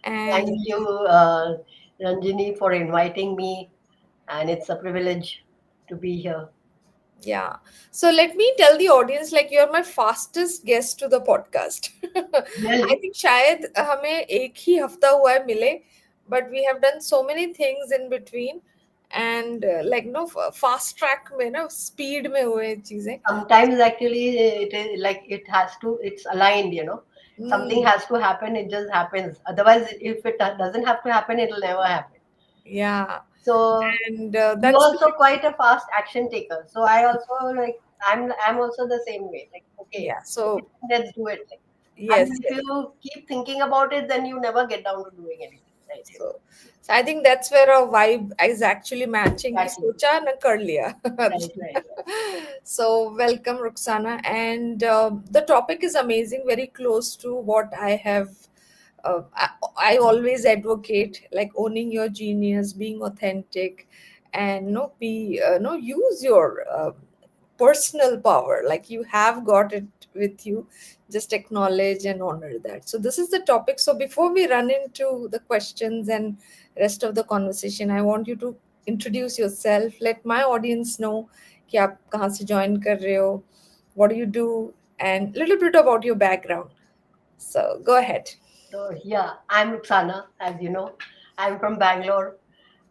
Thank And you, Ranjini, for inviting me, and it's a privilege to be here. yeah, so let me tell the audience, like, you're my fastest guest to the podcast. I Really? think शायद हमें एक ही हफ्ता हुआ है मिले, but we have done so many things in between, and like no fast track में ना speed में हुए चीजें. Sometimes actually it is like it's aligned, Something Hmm. has to happen, it just happens. Otherwise, if it doesn't have to happen, it'll never happen. Yeah, So and you're that's the also quite a fast action taker. So I also like I'm also the same way. Like, okay, yeah. So let's do it. Like, I yes, mean, if yes. you keep thinking about it, then you never get down to doing anything, right? So I think that's where our vibe is actually matching. कि Exactly. सोचा न कर लिया. Right, right, right. So welcome, Rukhsana, and the topic is amazing, very close to what I have. I always advocate, like owning your genius, being authentic, and no be no use your personal power. Like you have got it with you, just acknowledge and honor that. So this is the topic. So before we run into the questions and rest of the conversation, I want you to introduce yourself. Let my audience know कि आप कहाँ से join कर रहे हो, what do you do, and little bit about your background. So go ahead. So yeah, I'm Rukhsana, as you know. I'm from Bangalore,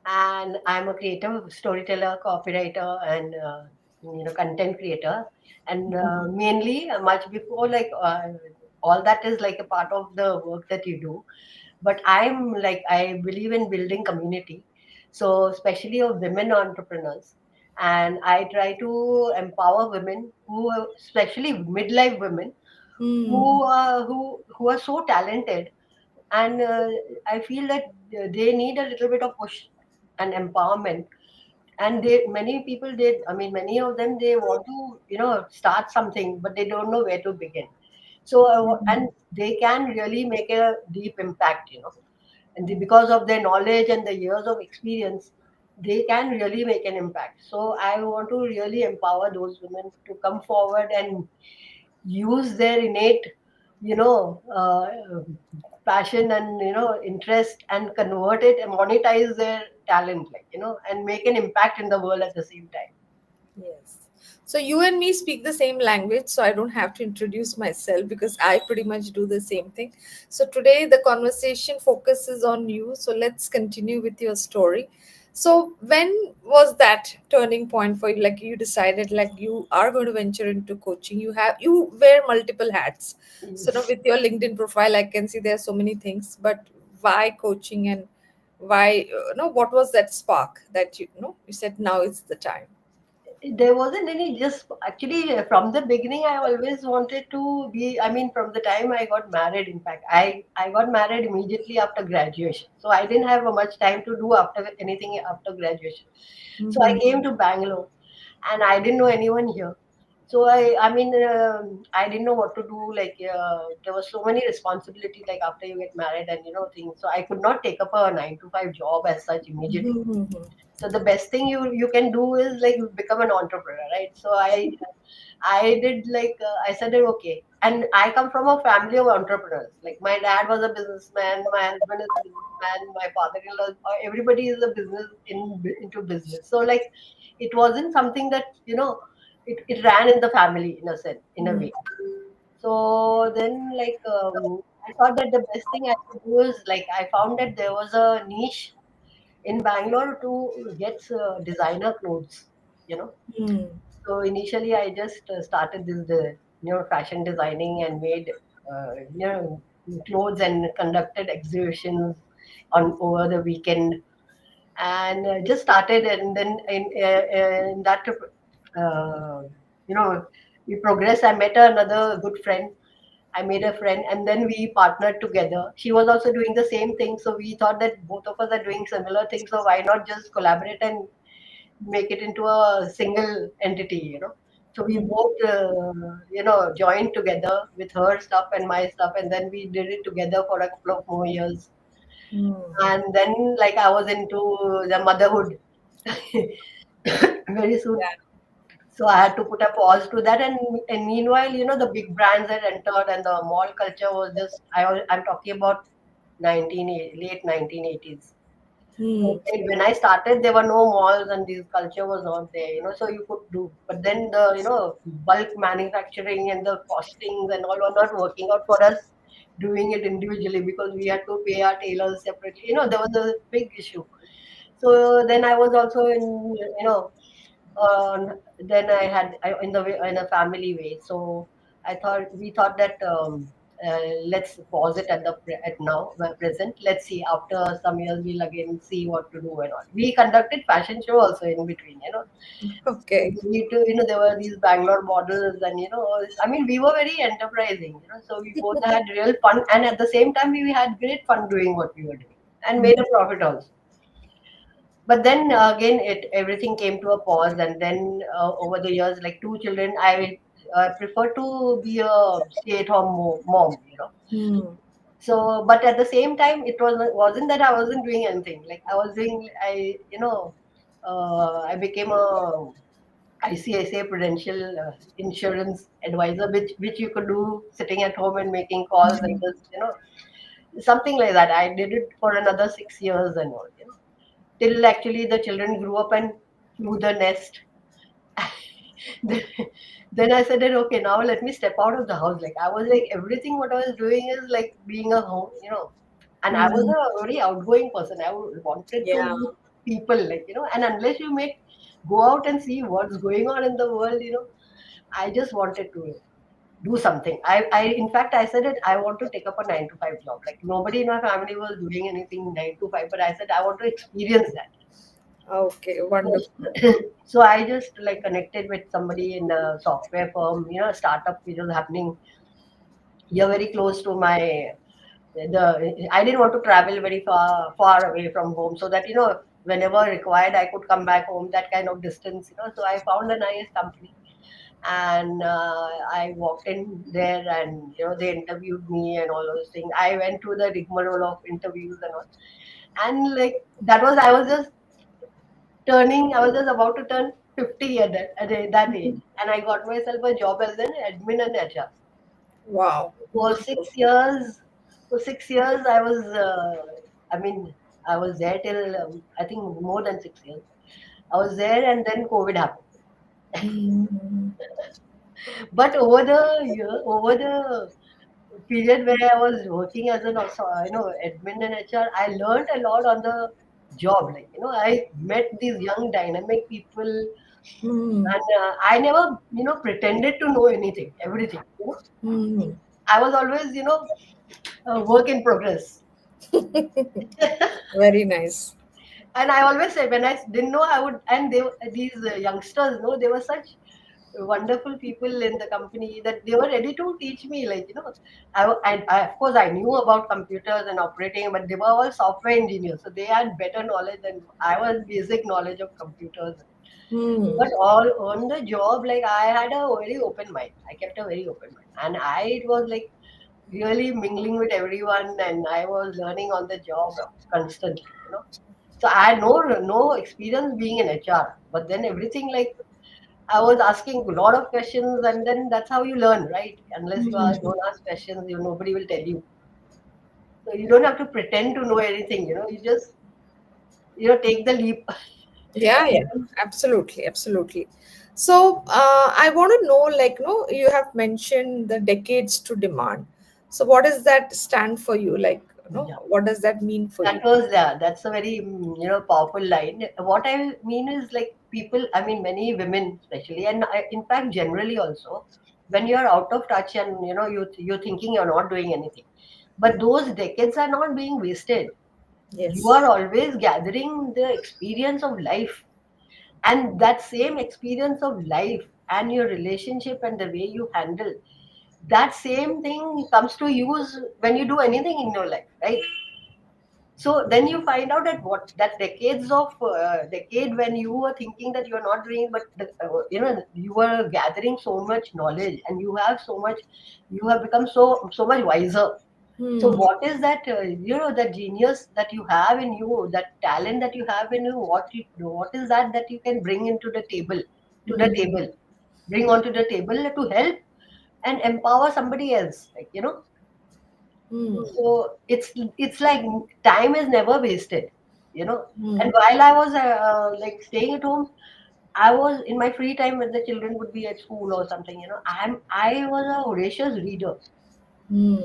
and I'm a creative storyteller, copywriter, and content creator. And mainly, much before all that is like a part of the work that you do. But I believe in building community, so especially of women entrepreneurs. And I try to empower women who, especially midlife women, Hmm. who are so talented, and I feel that they need a little bit of push and empowerment. And many people did, I mean, many of them, they want to start something, but they don't know where to begin. So and they can really make a deep impact, and because of their knowledge and the years of experience, they can really make an impact. So I want to really empower those women to come forward and use their innate, passion and interest, and convert it and monetize their talent, and make an impact in the world at the same time. Yes. So you and me speak the same language, so I don't have to introduce myself because I pretty much do the same thing. So today the conversation focuses on you. So let's continue with your story. So when was that turning point for you? Like you decided like you are going to venture into coaching. You wear multiple hats. So now Yes. with your LinkedIn profile, I can see there are so many things. But why coaching and why? No, what was that spark that you said now it's the time? There wasn't any, just actually from the beginning I always wanted to be, I mean, from the time I got married. In fact, I got married immediately after graduation, so I didn't have much time to do after anything after graduation. So I Mhm. came to Bangalore, and I didn't know anyone here. So I didn't know what to do. Like there was so many responsibility, like after you get married and things. So I could not take up a 9 to 5 job as such immediately. Mhm. So the best thing you can do is like become an entrepreneur, right? So I did like I said that, okay. And I come from a family of entrepreneurs. Like my dad was a businessman, my husband is a businessman, my father-in-law, everybody is a business into business. So like it wasn't something that it ran in the family in a sense, in a way. So then like I thought that the best thing I could do is like I found that there was a niche in Bangalore to get designer clothes, you know. Hmm. So initially, I just started this, fashion designing, and made, clothes, and conducted exhibitions on over the weekend, and just started. And then in that, you know, we progressed. I met another good friend. I made a friend, and then we partnered together. She was also doing the same thing, so we thought that both of us are doing similar things. So why not just collaborate and make it into a single entity? So we Hmm. both, joined together with her stuff and my stuff, and then we did it together for a couple of more years. Hmm. And then, like, I was into the motherhood very soon. Yeah. So I had to put a pause to that, and meanwhile, the big brands had entered, and the mall culture was just. I'm talking about late 1980s. Hmm. Okay, when I started, there were no malls and this culture was not there, so you could do. But then the, bulk manufacturing and the costings and all were not working out for us doing it individually because we had to pay our tailors separately. There was a big issue. So then I was also in, then in the in a family way. So we thought that let's pause it at now present. Let's see after some years we'll again see what to do and all. We conducted fashion show also in between. Okay. We need to, there were these Bangalore models, and I mean, we were very enterprising. So we both had real fun, and at the same time, we had great fun doing what we were doing, and made a profit also. But then again, it everything came to a pause, and then over the years, like two children, I prefer to be a stay-at-home mom. Hmm. So, but at the same time, wasn't that I wasn't doing anything. Like I was doing, I became a ICICI Prudential insurance advisor, which you could do sitting at home and making calls and just something like that. I did it for another 6 years and all. Till actually the children grew up and flew the nest. then, then I said that okay, now let me step out of the house. Like I was like everything what I was doing is like being a home. And I was Hmm. a very outgoing person. Wanted to Yeah. meet people, like and unless you make go out and see what's going on in the world, I just wanted to do something. In fact, I said it. I want to take up a 9 to 5 job. Like nobody in my family was doing anything 9 to 5, but I said I want to experience that. Okay. Wonderful. So I just like connected with somebody in a software firm, a startup which was happening here very close to my the I didn't want to travel very far away from home so that whenever required I could come back home, that kind of distance. So I found a nice company, and I walked in there, and they interviewed me and all those things. I went through the rigmarole of interviews and all, and like that was I was just I was just about to turn 50 at that age, and I got myself a job as an admin and HR. Wow. For Wonderful. 6 years, I was, I mean, I was there till I think more than 6 years. I was there, and then COVID happened. Hmm. But over the period where I was working as an also, admin and HR, I learned a lot on the job. Like I met these young dynamic people, Hmm. and I never pretended to know everything. Hmm. I was always a work in progress. Very nice. And I always say when I didn't know I would, and these youngsters, they were such wonderful people in the company that they were ready to teach me. Like and of course I knew about computers and operating, but they were all software engineers, so they had better knowledge than I was basic knowledge of computers. Hmm. But all on the job, like I had a very open mind. I kept a very open mind, and it was like really mingling with everyone, and I was learning on the job constantly. So I had no experience being in HR, but then everything like I was asking a lot of questions, and then that's how you learn, right? Unless don't ask questions, nobody will tell you. So you don't have to pretend to know anything. You just take the leap. Yeah, yeah, absolutely, absolutely. So, I want to know, like, no, you have mentioned the decades to demand. So, what does that stand for you? Like, Yeah. what does that mean for you? That's a very powerful line. What I mean is like people, I mean many women especially, and in fact generally also, when you're out of touch and you're thinking you're not doing anything, but those decades are not being wasted. You are Yes. always gathering the experience of life, and that same experience of life and your relationship and the way you handle that same thing comes to use when you do anything in your life, right? So then you find out that what that decade when you were thinking that you're not doing, but you were gathering so much knowledge, and you have become so much wiser. So Hmm. what is that that genius that you have in you, that talent that you have in you? What is that you can bring into the table, to the Hmm. table, bring onto the table to help and empower somebody else, like Hmm. So it's like time is never wasted, you know. And Hmm. while I was like staying at home, I was in my free time when the children would be at school or something, you know. I was a voracious reader. Hmm.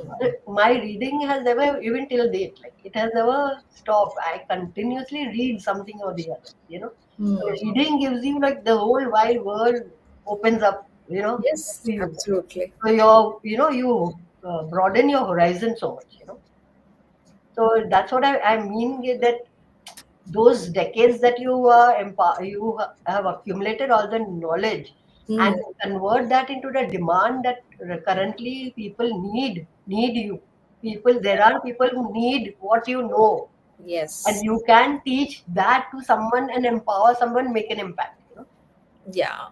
My reading has never, even till date, like it has never stopped. I continuously read something or the other, you know. So Hmm. reading gives you like the whole wide world opens up, you know, Yes, to you. absolutely. So you're, you know, you broaden your horizon so much, you know. So that's what I mean that those decades that you you have accumulated all the knowledge and Hmm. convert that into the demand that currently people need you. People, there are people who need what you know, and Yes. you can teach that to someone and empower someone, make an impact. You know, Yeah.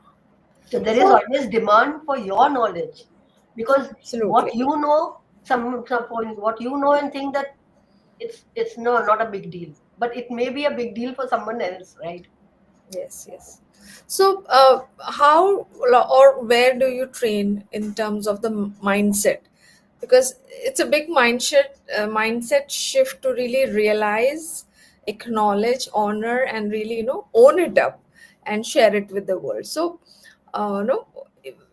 so there is So always demand for your knowledge because what absolutely. you know, some point, what you know and think that it's no not a big deal, but it may be a big deal for someone else, right? Yes, yes. So, how or where do you train in terms of the mindset? Because it's a big mindset shift to really realize, acknowledge, honor, and really own it up and share it with the world. So, no,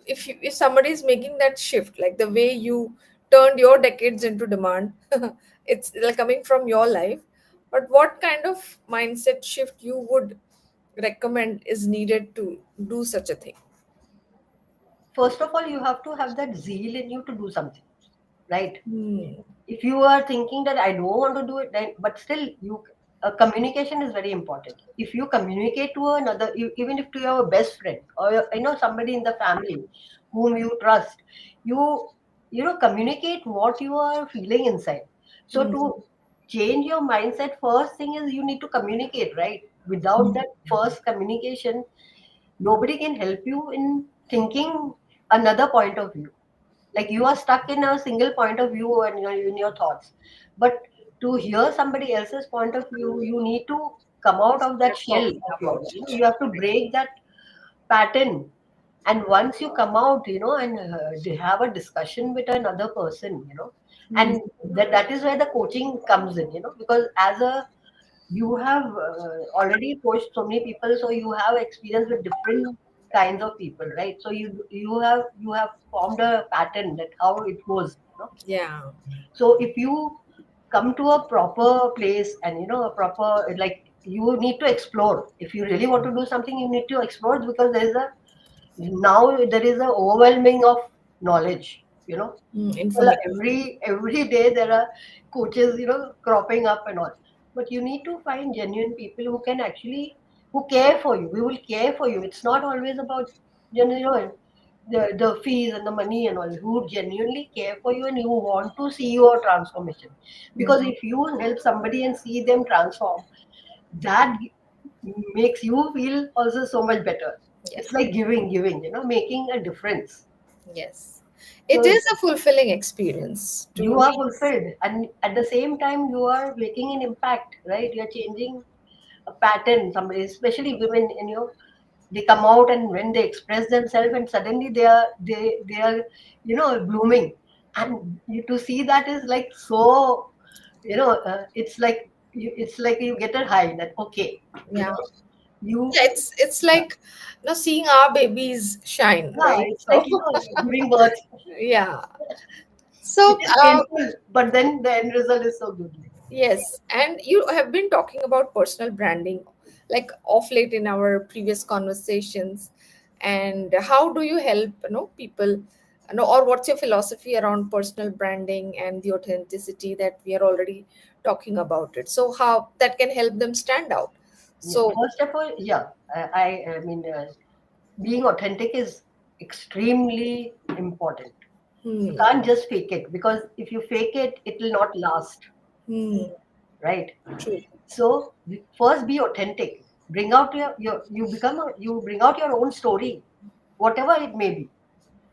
if somebody is making that shift, like the way you turned your decades into demand, it's like coming from your life. But what kind of mindset shift you would recommend is needed to do such a thing? First of all, you have to have that zeal in you to do something, right? Hmm. If you are thinking that I don't want to do it, then but still you communication is very important. If you communicate to another, even if to your best friend or you know somebody in the family whom you trust, you you know communicate what you are feeling inside. So Hmm. to change your mindset, first thing is you need to communicate, right? Without that first communication, nobody can help you in thinking another point of view. Like you are stuck in a single point of view and in your thoughts, but to hear somebody else's point of view, you need to come out of that Start shell talking of about yours. You it. have to break that pattern, and once you come out, you know, and have a discussion with another person, you know, Hmm. and that is where the coaching comes in, you know, because as a you have already coached so many people, so you have experience with different kinds of people, right? So you have formed a pattern that how it goes, you know. Yeah. So if you come to a proper place and you know a proper, like, you need to explore. If you really want to do something, you need to explore, because there is a now there is a overwhelming of knowledge, you know. Hmm. Well, Information. every day there are coaches, you know, cropping up and all. But you need to find genuine people who can actually who care for you. We will care for you. It's not always about you know the fees and the money and all. Who genuinely care for you and you want to see your transformation. Because Hmm. if you help somebody and see them transform, that makes you feel also so much better. It's Yes. like giving, you know, making a difference. Yes. It So is a fulfilling experience to you are really. fulfilled, and at the same time you are making an impact, right? You're changing a pattern. Somebody, especially women, and you know, they come out and when they express themselves and suddenly they are you know blooming, and you to see that is like so, you know, it's like you get a high that okay, you Yeah. know, you Yeah, it's like seeing our babies shine, yeah, right? it's like So you know giving birth. yeah. It So is painful, but then the end result is so good. yes, and you have been talking about personal branding, like off late in our previous conversations. And how do you help, people, or what's your philosophy around personal branding and the authenticity that we are already talking about it? So how that can help them stand out? Yeah, So, first of all, yeah, I mean, being authentic is extremely important. You hmm, can't just fake it, because if you fake it, it will not last, hmm, right? true, So first be authentic. Bring out you bring out your own story, whatever it may be.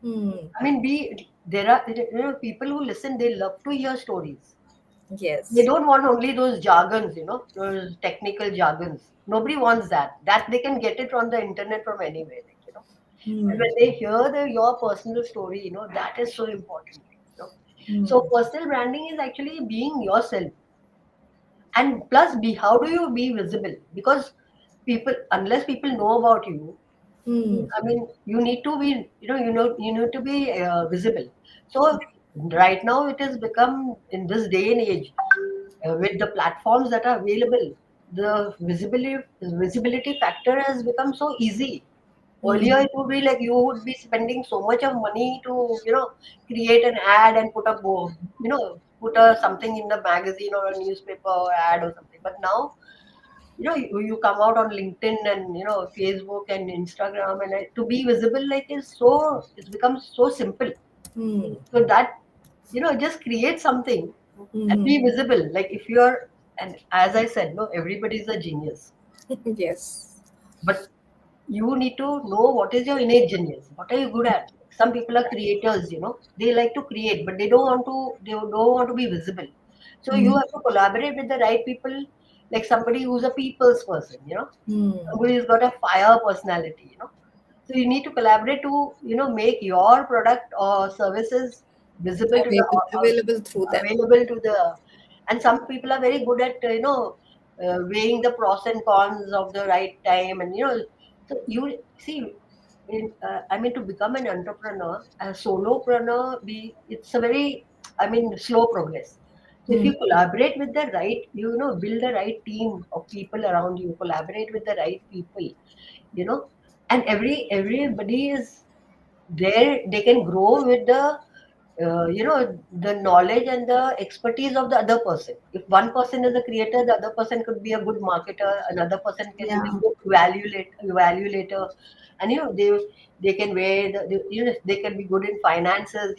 hmm, I mean, there are you know people who listen. They love to hear stories. They yes, don't want only those jargons, you know, those technical jargons. Nobody wants that. That they can get it on the internet from anywhere, like, you know. And hmm, when they hear your personal story, you know, that is so important. You know. So Hmm. personal branding is actually being yourself. And plus, be how do you be visible? Because people, unless people know about you, Hmm. I mean, you need to be, you need to be visible. So right now, it has become in this day and age, with the platforms that are available, the visibility factor has become so easy. Earlier, Hmm. it would be like you would be spending so much of money to, create an ad and put a put a something in the magazine or a newspaper or ad or something. But now, you come out on LinkedIn and Facebook and Instagram, and to be visible like it's become so simple. Hmm. So that just create something and Hmm. be visible. Like if you're, and as I said, no, everybody's a genius, Yes. but you need to know what is your innate genius. What are you good at? Some people are creators, they like to create, but they don't want to be visible. So you Hmm. have to collaborate with the right people, like somebody who's a people's person, Hmm. somebody who's got a fire personality. So you need to collaborate to, make your product or services visible to the Available through them. available to the. And some people are very good at, weighing the pros and cons of the right time, and so you see, I mean, to become an entrepreneur, a solopreneur, it's a very, I mean, slow progress. So if Hmm. you collaborate with the right, build the right team of people around you, collaborate with the right people, you know, and everybody is there. They can grow with the knowledge and the expertise of the other person. If one person is a creator, the other person could be a good marketer, another person can be Yeah. a good evaluator, and they can wear they can be good in finances.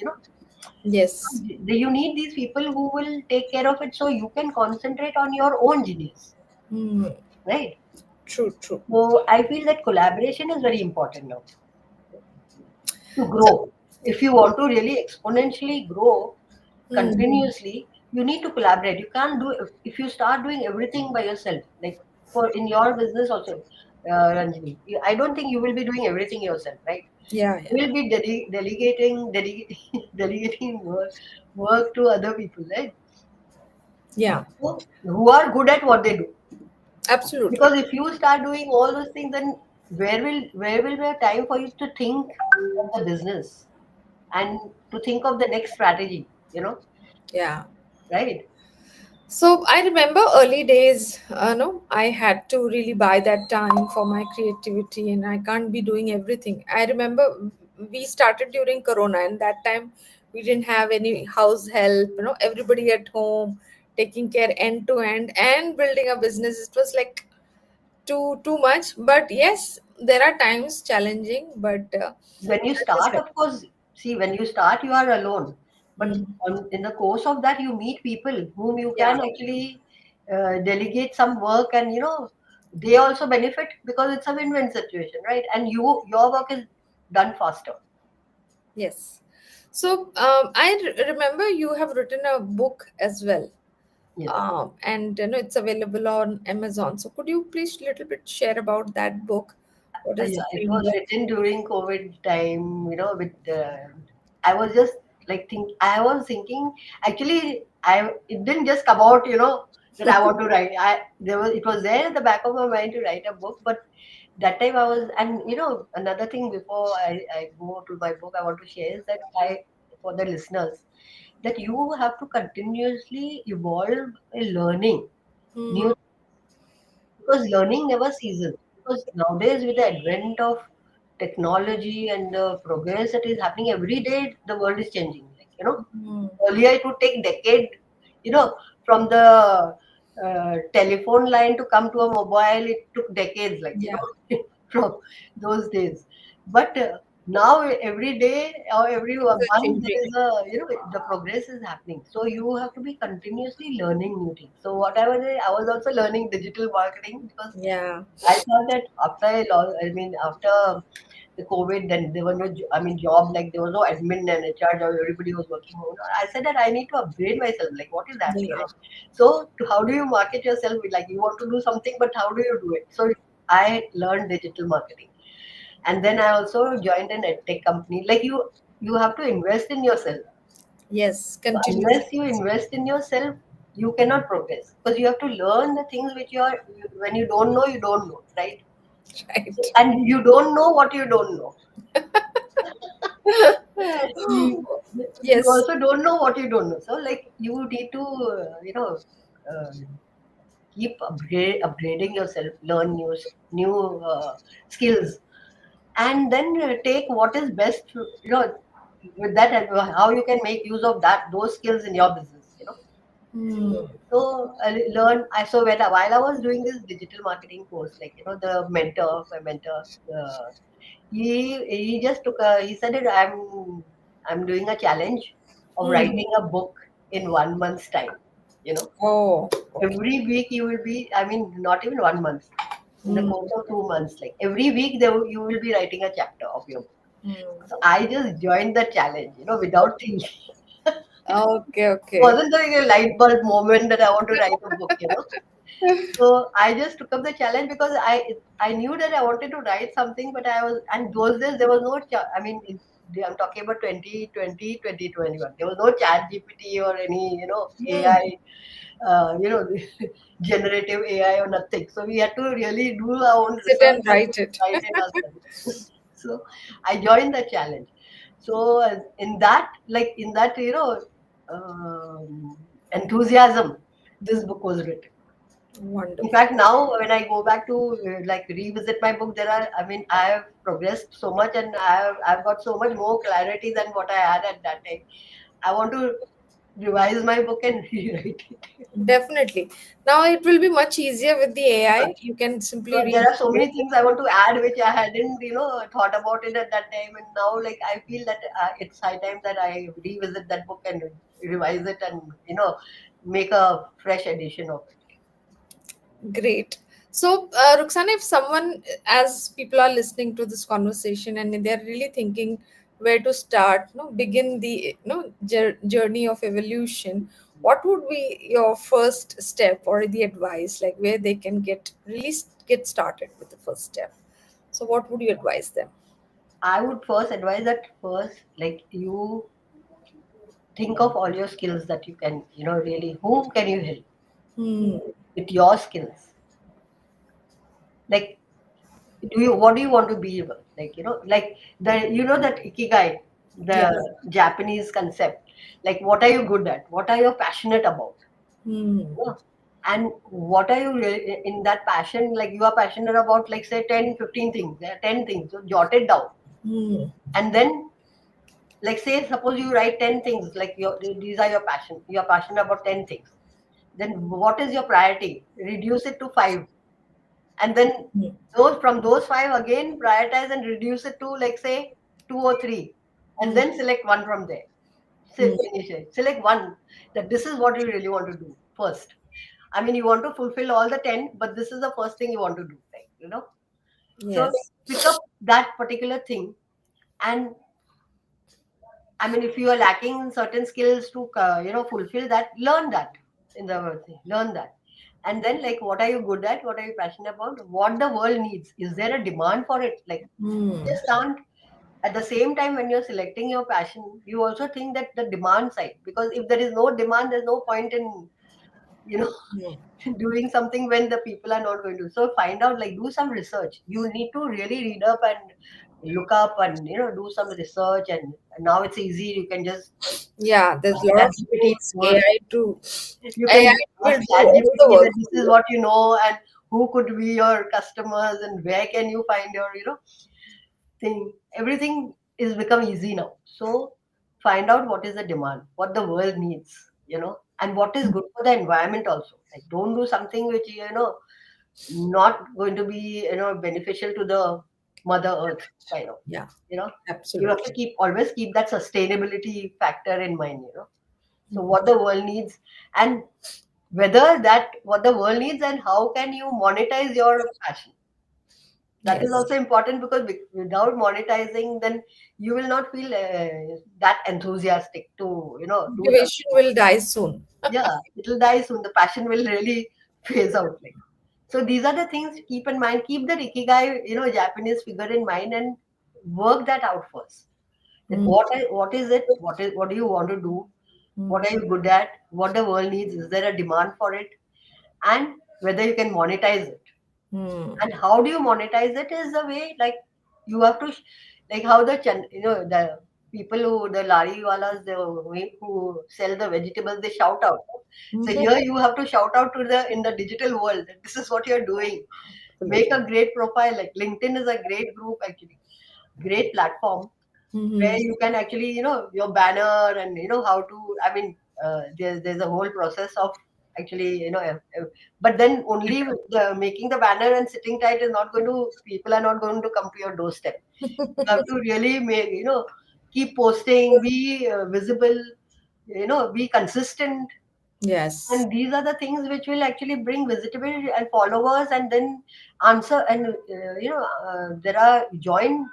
Yes. You need these people who will take care of it, so you can concentrate on your own genius, Hmm. right? True. True. So I feel that collaboration is very important now to So. grow. If you want to really exponentially grow Hmm. continuously, you need to collaborate. You can't do if you start doing everything by yourself. Like for in your business also, Ranjini, I don't think you will be doing everything yourself, right? Yeah. Yeah. You will be delegating, delegating work to other people, right? Yeah. So, who are good at what they do. Absolutely. Because if you start doing all those things, then where will be a time for you to think of the business and to think of the next strategy, Yeah. right? So I remember early days, no, I had to really buy that time for my creativity, and I can't be doing everything. I remember we started during Corona, and that time we didn't have any house help, everybody at home taking care end to end and building a business. It was like too much, but yes, there are times challenging, but When you as I start, said, of course, see, when you start, you are alone. But mm, in the course of that, you meet people whom you yeah, can actually delegate some work, and they also benefit because it's a win-win situation, right? And your work is done faster. yes. So remember you have written a book as well, Yes. and it's available on Amazon. So could you please little bit share about that book? What is the Yeah, it was framework? written during COVID time, with I was just like I was thinking, actually, it didn't just come out, that I want to write. It was there at the back of my mind to write a book, but that time I was, and another thing before I go to my book, I want to share is that for the listeners, that you have to continuously evolve in learning Hmm. new, because learning never ceases. Because nowadays, with the advent of technology and the progress that is happening every day, the world is changing. Like Hmm. earlier it would take decade, from the telephone line to come to a mobile. It took decades, like Yeah. from those days. But now every day or every Things are month there changing. is the progress is happening. So you have to be continuously learning new things. So whatever I was also learning digital marketing, because Yeah. I thought that I mean, after the COVID, then there were no, I mean, job, like there was no admin and HR job, everybody was working home. I said that I need to upgrade myself, like what is happening, Yeah. right? So, how do you market yourself? Like you want to do something, but how do you do it? So, I learned digital marketing, and then I also joined an edtech company. Like you have to invest in yourself. Yes, So continuously. unless you invest in yourself, you cannot progress because you have to learn the things which when you don't know, you don't know, right? So, Right. and you don't know what you don't know. You, you Yes. also don't know what you don't know. So like you need to, uh, keep upgrading yourself, learn new skills, and then take what is best. With that, how you can make use of those skills in your business. Hmm. So I learned. I so when while I was doing this digital marketing course, like my mentor, uh, he just took he said that I'm doing a challenge of Hmm. writing a book in 1 month's time. You know, Oh, okay. every week you will be. I mean, not even 1 month. In the Hmm. course of 2 months, like every week, you will be writing a chapter of your book. Hmm. So I just joined the challenge, without thinking. Okay, okay. Wasn't like a light bulb moment that I want to write a book. So I just took up the challenge because I knew that I wanted to write something, but I was and those days there was no I mean I'm talking about 2020, 2021. There was no chat GPT or any Hmm. AI, generative AI or nothing. So we had to really do our own Sit research and and write it. write it ourselves. So I joined the challenge. So in that enthusiasm, this book was written. In Wonderful. fact, now when I go back to like revisit my book, I mean, I have progressed so much and I've got so much more clarity than what I had at that time. I want to revise my book and rewrite it. Definitely. Now it will be much easier with the AI. But You can simply but there read are so many things I want to add which I hadn't, thought about it at that time. And now, like, I feel that it's high time that I revisit that book and revise it and, make a fresh edition of it. Great. So, Ruxana, if someone, as people are listening to this conversation and they're really thinking where to start, begin the journey of evolution, what would be your first step or the advice, like where they can get started with the first step? So, what would you advise them? I would first advise that first, like, you think of all your skills that you can, really, whom can you help Hmm. with your skills? Like, what do you want to be? Like, like that ikigai, Yeah. the Japanese concept. Like, what are you good at? What are you passionate about? Hmm. You know? And what are you really, in that passion? Like, you are passionate about, like, say 10, 15 things. There are 10 things. So jot it down. Hmm. And then, like, say, suppose you write 10 things, like, these are your passion. You are passionate about 10 things. Then what is your priority? Reduce it to 5. And then Hmm. those 5 again prioritize and reduce it to, like, say 2 or 3, and Hmm. then select one from there. Hmm. Finish it, select one, that this is what you really want to do first. I mean, you want to fulfill all the 10, but this is the first thing you want to do, so Yes. pick up that particular thing. And I mean, if you are lacking in certain skills to fulfill that, learn that. In the word thing, learn that. And then, like, what are you good at, what are you passionate about, what the world needs, is there a demand for it? Like, Hmm. just aren't at the same time when you're selecting your passion, you also think that the demand side, because if there is no demand, there's no point in you know Hmm. doing something when the people are not going to. So find out, like, do some research. You need to really read up and look up and do some research. And now it's easy, you can just Yeah, there's a lot chat of GPT tools. work. You AI can will ask do chat all the GPT work that this for is you. what you know, and who could be your customers, and where can you find your thing. Everything is become easy now. So find out what is the demand, what the world needs, and what is good for the environment also. Like, don't do something which not going to be beneficial to the mother earth, kind of. Yeah, You know, you have to absolutely. always keep that sustainability factor in mind. So what the world needs, and whether that what the world needs, and how can you monetize your passion. That is Yes. also important, because without monetizing, then you will not feel that enthusiastic to do something. Motivation will die soon. Yeah, it'll die soon. The passion will really phase out. Like, so these are the things to keep in mind. Keep the ikigai, Japanese figure in mind, and work that out first. That Mm. what is it? What do you want to do? What Hmm. are you good at? What the world needs? Is there a demand for it? And whether you can monetize it. Hmm. And how do you monetize it is the way, like, you have to like how the people who, the lari walas, who sell the vegetables, they shout out. So here you have to shout out to the in the digital world that this is what you're doing. Make Absolutely. a great profile. Like LinkedIn is a great group, actually, great platform where Hmm. you can actually, your banner, and how to, I mean, there's a whole process of actually, but then only the making the banner and sitting tight is not going to, people are not going to come to your doorstep. You have to really make, keep posting, be visible, be consistent. Yes. And these are the things which will actually bring visibility and followers, and then answer. And there are join,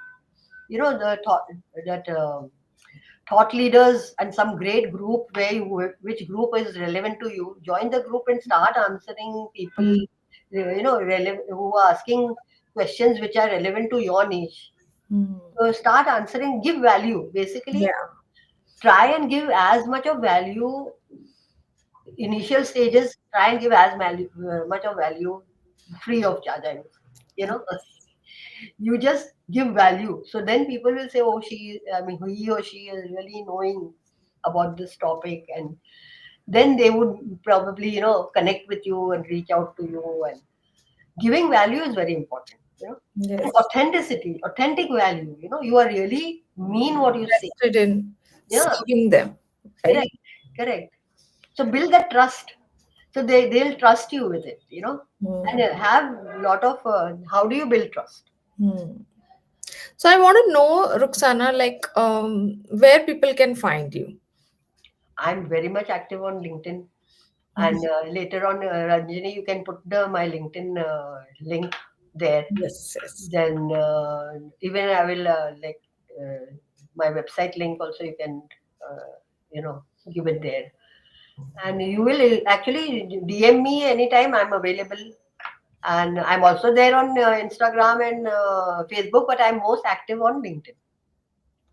the thought that thought leaders and some great group where which group is relevant to you. Join the group and start answering people, Hmm. who are asking questions which are relevant to your niche. Hmm. So start answering, give value. Basically, Yeah. try and give as much of value. Initial stages, try and give as much of value free of charge. I would say. You just give value. So then people will say, oh, I mean, he or she is really knowing about this topic. And then they would probably, connect with you and reach out to you. And giving value is very important. And Yes. authenticity, authentic value, you are really mean what you say. Invested in Yeah, serving them, right? correct, correct. So build that trust. So they'll trust you with it. And Hmm. have lot of, how do you build trust? Hmm. So I want to know, Ruxana, like where people can find you. I'm very much active on LinkedIn. Mhm. And later on, Ranjini, you can put my LinkedIn link there. Yes, yes. Then even I will my website link also, you can give it there. And you will actually DM me anytime, I'm available. And I'm also there on Instagram and Facebook, but I'm most active on LinkedIn.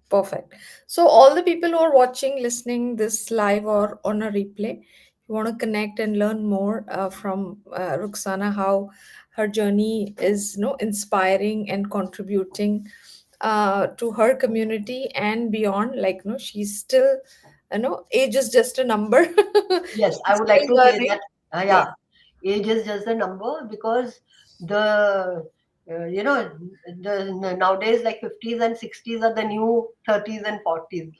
Perfect. So, all the people who are watching, listening this live or on a replay, you want to connect and learn more from Ruxana, how her journey is, inspiring and contributing to her community and beyond. Like, she's still, age is just a number. Yes, I She's would like still to say learning. that, Yeah. yeah, age is just a number, because the, you know, nowadays, like 50s and 60s are the new 30s and 40s,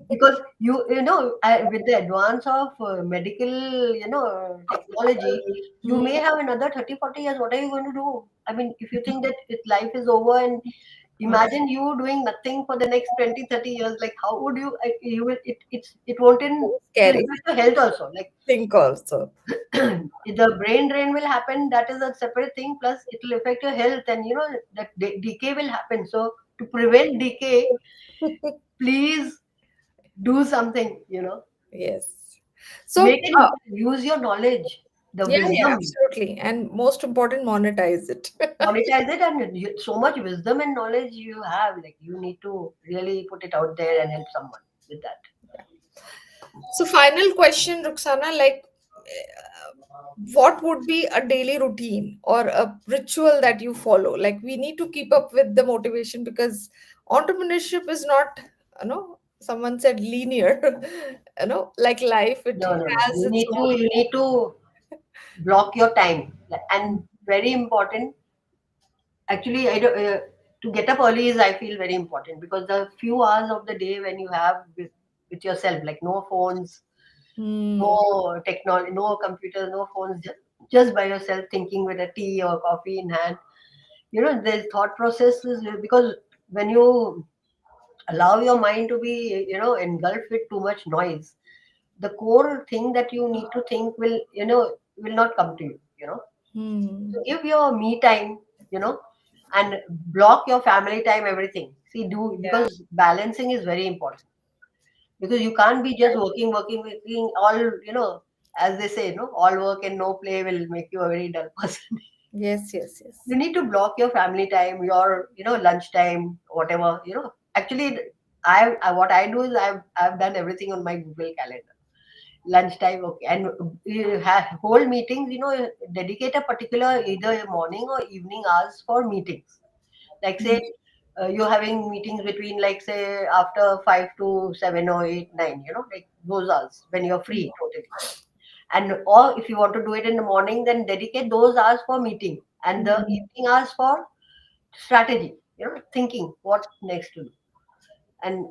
because with the advance of medical, technology, you may have another 30, 40 years. What are you going to do? I mean, if you think that life is over, and imagine you doing nothing for the next 20, 30 years, like how would you, you will, it won't will Scary. affect your health also. Like Think also. the brain drain will happen, that is a separate thing, plus it will affect your health, and that decay will happen. So to prevent decay, please do something. Yes. So, Make it impact. Use your knowledge, the yeah, yeah, wisdom, absolutely. And most important, monetize it. monetize it, and so much wisdom and knowledge you have. Like you need to really put it out there and help someone with that. So, final question, Ruxana, like, what would be a daily routine or a ritual that you follow? Like, we need to keep up with the motivation because entrepreneurship is not, someone said linear, like life, it No, no, no. has its own. You need to block your time, and very important. Actually, I don't. To get up early is, I feel, very important, because the few hours of the day when you have with yourself, like no phones, Hmm. no technology, no computers, no phones, just by yourself, thinking with a tea or coffee in hand. There's thought processes, because when you allow your mind to be, engulfed with too much noise, the core thing that you need to think will not come to you. Hmm. So give your me time, you know, and block your family time, everything. See, do, Yeah. because balancing is very important, because you can't be just working, working, working, all, as they say, all work and no play will make you a very dull person. Yes, yes, You yes. need to block your family time, your, lunch time, whatever. Actually, what I do is I've done everything on my Google Calendar. Lunchtime, okay, and you have whole meetings. Dedicate a particular either morning or evening hours for meetings. Like say you're having meetings between like say after 5 to 7 or 8, 9. Like those hours when you're free totally. And or if you want to do it in the morning, then dedicate those hours for meeting and the Mhm. evening hours for strategy. Thinking what next to do, and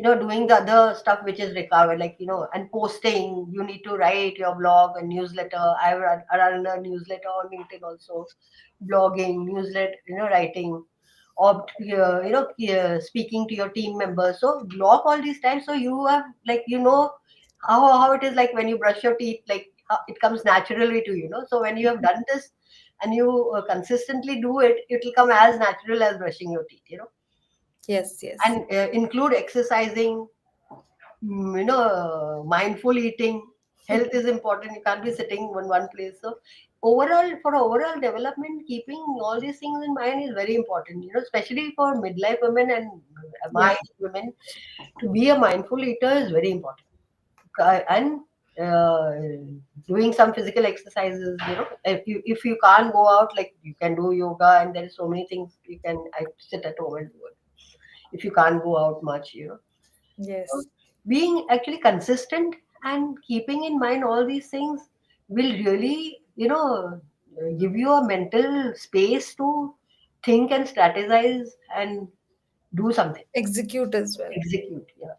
doing the other stuff which is recovered, like and posting. You need to write your blog and newsletter. I run a newsletter on LinkedIn also. Blogging, newsletter, writing, or speaking to your team members. So block all these times, so you have like how it is like when you brush your teeth, like how it comes naturally to so when you have done this and you consistently do it, it will come as natural as brushing your teeth. Yes, yes. And include exercising, mindful eating. Health is important. You can't be sitting in one place. So overall, for overall development, keeping all these things in mind is very important, especially for midlife women and Yeah. my age women. To be a mindful eater is very important. And uh, doing some physical exercises, if you can't go out, like you can do yoga, and there is so many things you can. I sit at home and do it if you can't go out much. So Yes. being actually consistent and keeping in mind all these things will really, give you a mental space to think and strategize and do something, Execute as well. execute. Yeah.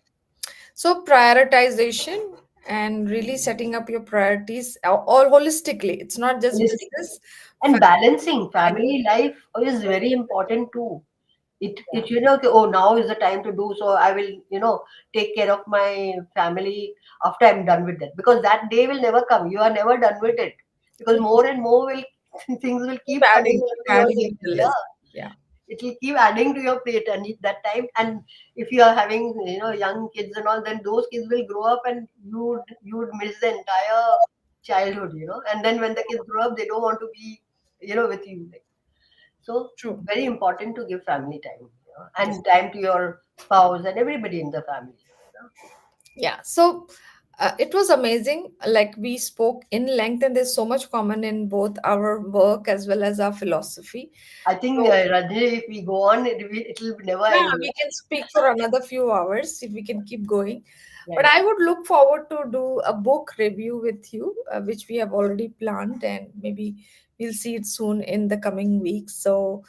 So prioritization and really setting up your priorities all holistically. It's not just Holistically. business. And balancing Family. family life is very important too. Okay, oh, now is the time to do, so I will, take care of my family after I'm done with that, because that day will never come. You are never done with it, because more and more will things will Keep keep coming adding, onto your adding in list. the list. Yeah, Yeah. it will keep adding to your plate, and at that time, and if you are having, young kids and all, then those kids will grow up, and you would miss the entire childhood, and then when the kids grow up, they don't want to be, with you. So True. very important to give family time, Yes. and time to your spouse and everybody in the family. Yeah. So it was amazing. Like we spoke in length, and there's so much common in both our work as well as our philosophy. I think, So Ranjini, if we go on, it'll never yeah, end. we can speak for another few hours if we can keep going. But Right. I would look forward to do a book review with you, which we have already planned, and maybe we'll see it soon in the coming weeks. So,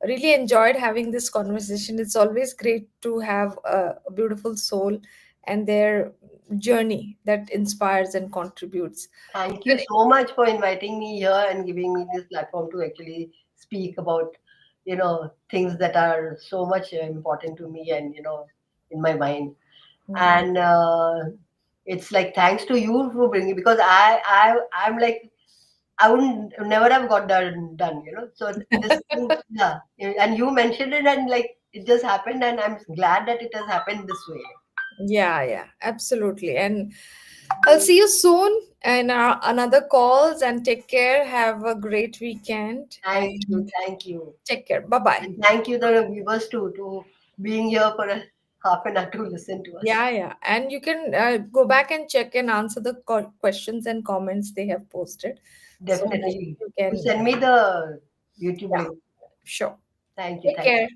really enjoyed having this conversation. It's always great to have a beautiful soul and their journey that inspires and contributes. Thank you so much for inviting me here and giving me this platform to actually speak about, things that are so much important to me and, in my mind. Mm. And it's like thanks to you for bringing, because I'm like I wouldn't never have got done. So this thing, yeah, and you mentioned it, and like it just happened, and I'm glad that it has happened this way. Yeah, yeah, absolutely. And I'll see you soon in another calls and take care. Have a great weekend Thank you, and thank you, take care. Bye bye. and thank you the viewers too to being here for a half an hour to listen to us. Yeah, yeah. And you can go back and check and answer the questions and comments they have posted. So maybe Definitely, you you can, send me the YouTube yeah, link. sure. Thank you, Take thank you. care.